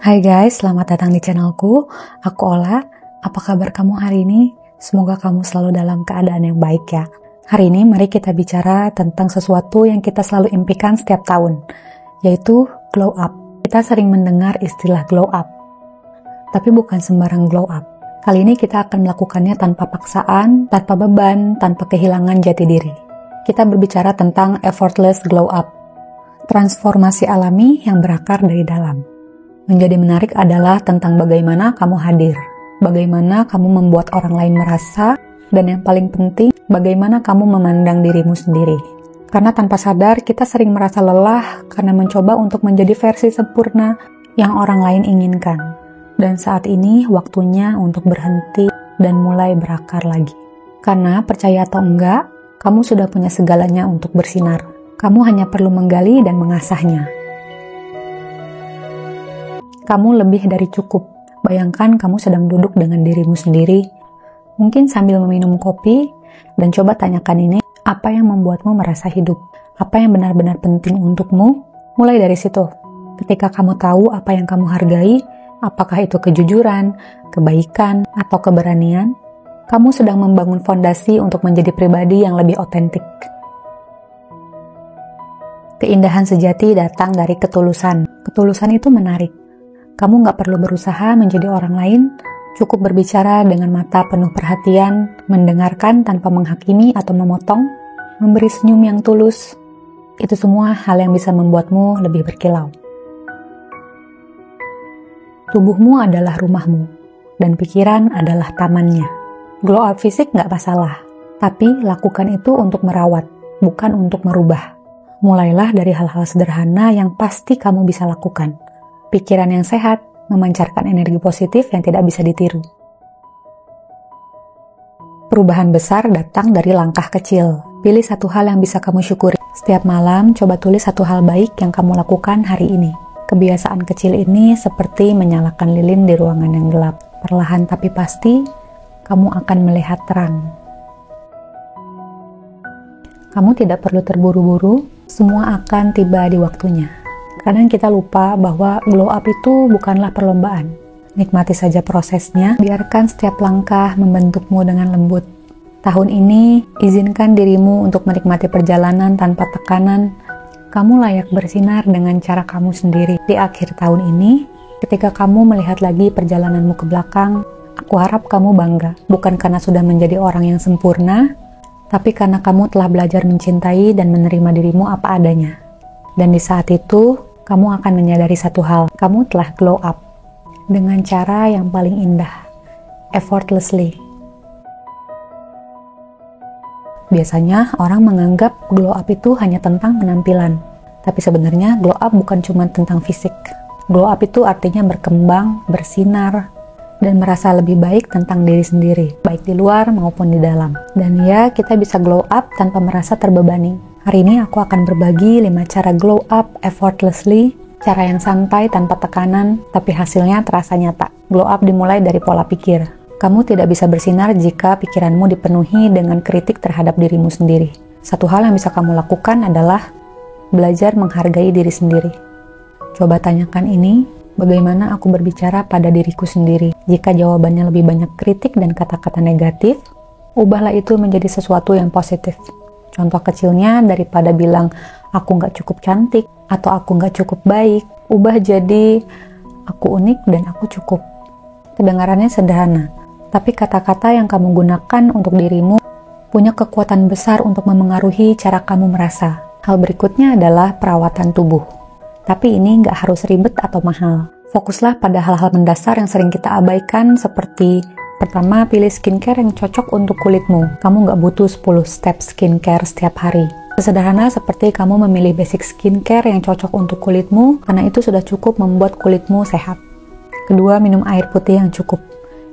Hai guys, selamat datang di channelku. Aku Ola. Apa kabar kamu hari ini? Semoga kamu selalu dalam keadaan yang baik ya. Hari ini mari kita bicara tentang sesuatu yang kita selalu impikan setiap tahun, yaitu glow up. Kita sering mendengar istilah glow up, tapi bukan sembarang glow up. Kali ini kita akan melakukannya tanpa paksaan, tanpa beban, tanpa kehilangan jati diri. Kita berbicara tentang effortless glow up, transformasi alami yang berakar dari dalam. Menjadi menarik adalah tentang bagaimana kamu hadir, bagaimana kamu membuat orang lain merasa, dan yang paling penting, bagaimana kamu memandang dirimu sendiri. Karena tanpa sadar, kita sering merasa lelah karena mencoba untuk menjadi versi sempurna yang orang lain inginkan. Dan saat ini, waktunya untuk berhenti dan mulai berakar lagi. Karena percaya atau enggak, kamu sudah punya segalanya untuk bersinar. Kamu hanya perlu menggali dan mengasahnya. Kamu lebih dari cukup. Bayangkan kamu sedang duduk dengan dirimu sendiri, mungkin sambil meminum kopi, dan coba tanyakan ini, apa yang membuatmu merasa hidup? Apa yang benar-benar penting untukmu? Mulai dari situ. Ketika kamu tahu apa yang kamu hargai, apakah itu kejujuran, kebaikan, atau keberanian, kamu sedang membangun fondasi untuk menjadi pribadi yang lebih otentik. Keindahan sejati datang dari ketulusan. Ketulusan itu menarik. Kamu nggak perlu berusaha menjadi orang lain, cukup berbicara dengan mata penuh perhatian, mendengarkan tanpa menghakimi atau memotong, memberi senyum yang tulus. Itu semua hal yang bisa membuatmu lebih berkilau. Tubuhmu adalah rumahmu, dan pikiran adalah tamannya. Glow up fisik nggak masalah, tapi lakukan itu untuk merawat, bukan untuk merubah. Mulailah dari hal-hal sederhana yang pasti kamu bisa lakukan. Pikiran yang sehat, memancarkan energi positif yang tidak bisa ditiru. Perubahan besar datang dari langkah kecil. Pilih satu hal yang bisa kamu syukuri. Setiap malam, coba tulis satu hal baik yang kamu lakukan hari ini. Kebiasaan kecil ini seperti menyalakan lilin di ruangan yang gelap. Perlahan tapi pasti, kamu akan melihat terang. Kamu tidak perlu terburu-buru, semua akan tiba di waktunya. Kadang kita lupa bahwa glow up itu bukanlah perlombaan. Nikmati saja prosesnya, biarkan setiap langkah membentukmu dengan lembut. Tahun ini, izinkan dirimu untuk menikmati perjalanan tanpa tekanan. Kamu layak bersinar dengan cara kamu sendiri. Di akhir tahun ini, ketika kamu melihat lagi perjalananmu ke belakang, aku harap kamu bangga. Bukan karena sudah menjadi orang yang sempurna, tapi karena kamu telah belajar mencintai dan menerima dirimu apa adanya. Dan di saat itu, kamu akan menyadari satu hal, kamu telah glow up dengan cara yang paling indah, effortlessly. Biasanya orang menganggap glow up itu hanya tentang penampilan, tapi sebenarnya glow up bukan cuma tentang fisik. Glow up itu artinya berkembang, bersinar, dan merasa lebih baik tentang diri sendiri, baik di luar maupun di dalam. Dan ya, kita bisa glow up tanpa merasa terbebani. Hari ini aku akan berbagi 5 cara glow up effortlessly, cara yang santai tanpa tekanan, tapi hasilnya terasa nyata. Glow up dimulai dari pola pikir. Kamu tidak bisa bersinar jika pikiranmu dipenuhi dengan kritik terhadap dirimu sendiri. Satu hal yang bisa kamu lakukan adalah belajar menghargai diri sendiri. Coba tanyakan ini, bagaimana aku berbicara pada diriku sendiri? Jika jawabannya lebih banyak kritik dan kata-kata negatif, ubahlah itu menjadi sesuatu yang positif. Contoh kecilnya, daripada bilang, aku nggak cukup cantik, atau aku nggak cukup baik, ubah jadi, aku unik dan aku cukup. Kedengarannya sederhana, tapi kata-kata yang kamu gunakan untuk dirimu punya kekuatan besar untuk memengaruhi cara kamu merasa. Hal berikutnya adalah perawatan tubuh. Tapi ini nggak harus ribet atau mahal. Fokuslah pada hal-hal mendasar yang sering kita abaikan seperti pertama, pilih skincare yang cocok untuk kulitmu. Kamu nggak butuh 10 step skincare setiap hari. Sesederhana seperti kamu memilih basic skincare yang cocok untuk kulitmu, karena itu sudah cukup membuat kulitmu sehat. Kedua, minum air putih yang cukup.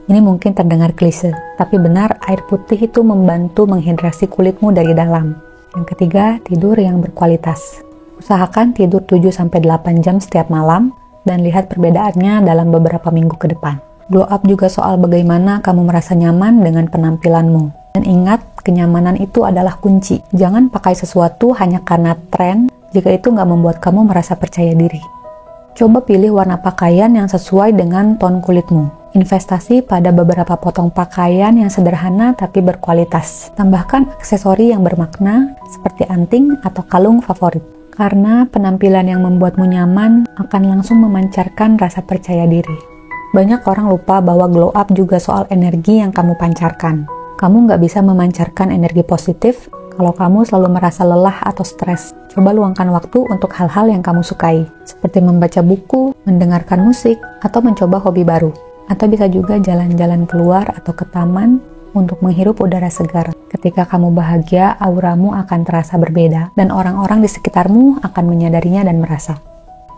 Ini mungkin terdengar klise, tapi benar, air putih itu membantu menghidrasi kulitmu dari dalam. Yang ketiga, tidur yang berkualitas. Usahakan tidur 7-8 jam setiap malam, dan lihat perbedaannya dalam beberapa minggu ke depan. Glow up juga soal bagaimana kamu merasa nyaman dengan penampilanmu. Dan ingat, kenyamanan itu adalah kunci. Jangan pakai sesuatu hanya karena tren jika itu nggak membuat kamu merasa percaya diri. Coba pilih warna pakaian yang sesuai dengan ton kulitmu. Investasi pada beberapa potong pakaian yang sederhana tapi berkualitas. Tambahkan aksesori yang bermakna seperti anting atau kalung favorit. Karena penampilan yang membuatmu nyaman akan langsung memancarkan rasa percaya diri. Banyak orang lupa bahwa glow up juga soal energi yang kamu pancarkan. Kamu nggak bisa memancarkan energi positif kalau kamu selalu merasa lelah atau stres. Coba luangkan waktu untuk hal-hal yang kamu sukai, seperti membaca buku, mendengarkan musik, atau mencoba hobi baru. Atau bisa juga jalan-jalan keluar atau ke taman untuk menghirup udara segar. Ketika kamu bahagia, auramu akan terasa berbeda, dan orang-orang di sekitarmu akan menyadarinya dan merasa.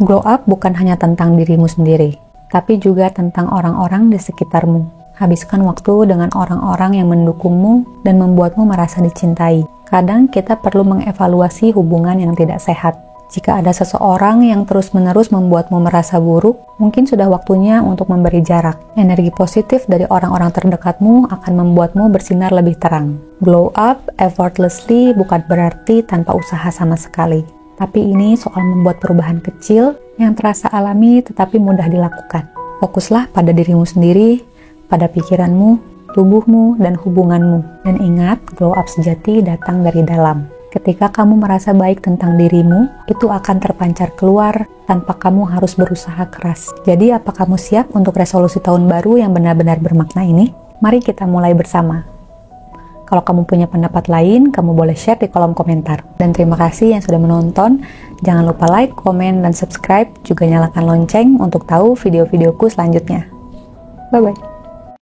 Glow up bukan hanya tentang dirimu sendiri, tapi juga tentang orang-orang di sekitarmu. Habiskan waktu dengan orang-orang yang mendukungmu dan membuatmu merasa dicintai. Kadang kita perlu mengevaluasi hubungan yang tidak sehat. Jika ada seseorang yang terus-menerus membuatmu merasa buruk, mungkin sudah waktunya untuk memberi jarak. Energi positif dari orang-orang terdekatmu akan membuatmu bersinar lebih terang. Glow up effortlessly bukan berarti tanpa usaha sama sekali. Tapi ini soal membuat perubahan kecil yang terasa alami tetapi mudah dilakukan. Fokuslah pada dirimu sendiri, pada pikiranmu, tubuhmu, dan hubunganmu. Dan ingat, glow up sejati datang dari dalam. Ketika kamu merasa baik tentang dirimu, itu akan terpancar keluar tanpa kamu harus berusaha keras. Jadi, apa kamu siap untuk resolusi tahun baru yang benar-benar bermakna ini? Mari kita mulai bersama. Kalau kamu punya pendapat lain, kamu boleh share di kolom komentar. Dan terima kasih yang sudah menonton. Jangan lupa like, komen, dan subscribe. Juga nyalakan lonceng untuk tahu video-videoku selanjutnya. Bye-bye.